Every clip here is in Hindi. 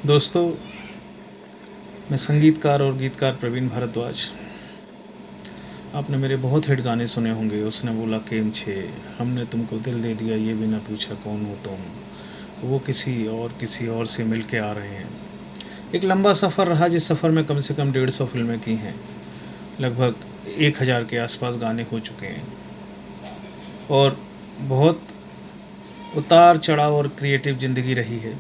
दोस्तों, मैं संगीतकार और गीतकार प्रवीण भारद्वाज। आपने मेरे बहुत हिट गाने सुने होंगे। उसने बोला केम छे, हमने तुमको दिल दे दिया, ये भी ना पूछा कौन हो तुम, वो किसी और से मिल के आ रहे हैं। एक लंबा सफ़र रहा जिस सफ़र में कम से कम 150 फिल्में की हैं। लगभग 1000 के आसपास गाने हो चुके हैं और बहुत उतार चढ़ाव और क्रिएटिव ज़िंदगी रही है।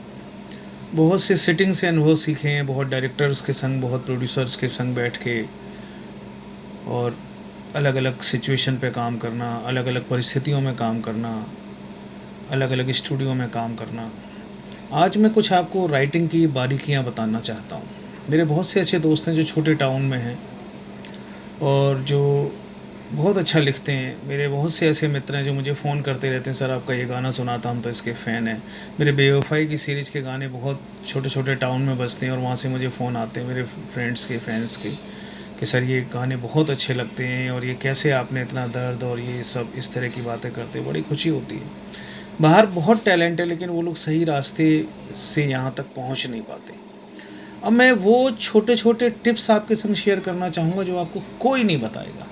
बहुत से सिटिंग से अनुभव सीखे हैं, बहुत डायरेक्टर्स के संग, बहुत प्रोड्यूसर्स के संग बैठ के और अलग अलग सिचुएशन पे काम करना, अलग अलग परिस्थितियों में काम करना, अलग अलग स्टूडियो में काम करना। आज मैं कुछ आपको राइटिंग की बारीकियां बताना चाहता हूँ। मेरे बहुत से अच्छे दोस्त हैं जो छोटे टाउन में हैं और जो बहुत अच्छा लिखते हैं। मेरे बहुत से ऐसे मित्र हैं जो मुझे फ़ोन करते रहते हैं, सर आपका ये गाना सुना था, हम तो इसके फ़ैन हैं। मेरे बेवफ़ाई की सीरीज़ के गाने बहुत छोटे छोटे टाउन में बजते हैं और वहाँ से मुझे फ़ोन आते हैं मेरे फ्रेंड्स के, फैंस के, कि सर ये गाने बहुत अच्छे लगते हैं और ये कैसे आपने इतना दर्द और ये सब इस तरह की बातें करते हैं। बड़ी खुशी होती है। बाहर बहुत टैलेंट है लेकिन वो लोग सही रास्ते से यहाँ तक पहुँच नहीं पाते। अब मैं वो छोटे छोटे टिप्स आपके संग शेयर करना चाहूँगा जो आपको कोई नहीं बताएगा।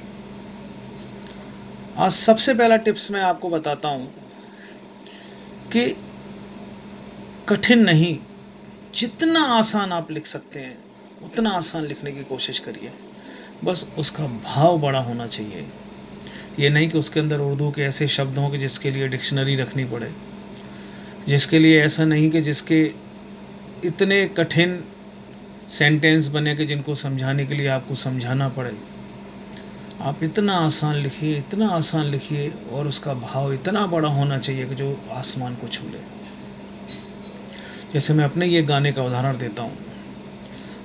आज सबसे पहला टिप्स मैं आपको बताता हूँ कि कठिन नहीं, जितना आसान आप लिख सकते हैं उतना आसान लिखने की कोशिश करिए। बस उसका भाव बड़ा होना चाहिए। ये नहीं कि उसके अंदर उर्दू के ऐसे शब्द हों कि जिसके लिए डिक्शनरी रखनी पड़े, जिसके लिए ऐसा नहीं कि जिसके इतने कठिन सेंटेंस बने कि जिनको समझाने के लिए आपको समझाना पड़े। आप इतना आसान लिखिए, इतना आसान लिखिए और उसका भाव इतना बड़ा होना चाहिए कि जो आसमान को छू ले। जैसे मैं अपने ये गाने का उदाहरण देता हूँ।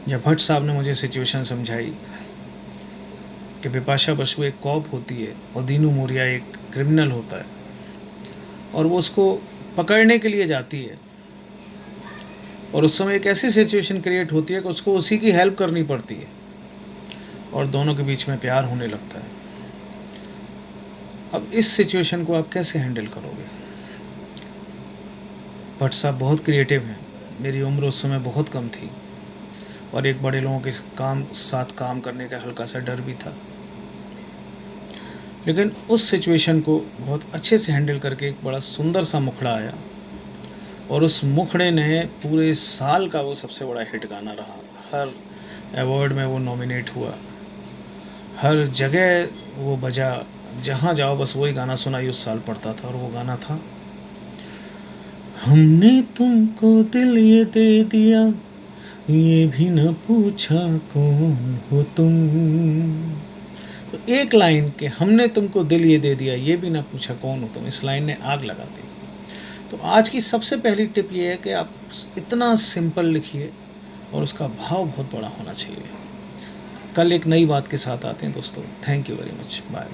जब भट्ट साहब ने मुझे सिचुएशन समझाई कि बिपाशा बसु एक कॉप होती है और दीनू मोरिया एक क्रिमिनल होता है और वो उसको पकड़ने के लिए जाती है और उस समय एक ऐसी सिचुएशन क्रिएट होती है कि उसको उसी की हेल्प करनी पड़ती है और दोनों के बीच में प्यार होने लगता है। अब इस सिचुएशन को आप कैसे हैंडल करोगे? भट्ट साहब बहुत क्रिएटिव हैं। मेरी उम्र उस समय बहुत कम थी और एक बड़े लोगों के साथ काम करने का हल्का सा डर भी था, लेकिन उस सिचुएशन को बहुत अच्छे से हैंडल करके एक बड़ा सुंदर सा मुखड़ा आया और उस मुखड़े ने पूरे साल का वो सबसे बड़ा हिट गाना रहा। हर अवार्ड में वो नॉमिनेट हुआ, हर जगह वो बजा, जहाँ जाओ बस वही गाना सुनाई उस साल पड़ता था और वो गाना था, हमने तुमको दिल ये दे दिया, ये भी न पूछा कौन हो तुम। तो एक लाइन के हमने तुमको दिल ये दे दिया, ये भी ना पूछा कौन हो तुम, इस लाइन ने आग लगा दी। तो आज की सबसे पहली टिप ये है कि आप इतना सिंपल लिखिए और उसका भाव बहुत बड़ा होना चाहिए। कल एक नई बात के साथ आते हैं दोस्तों। Thank you very much. Bye.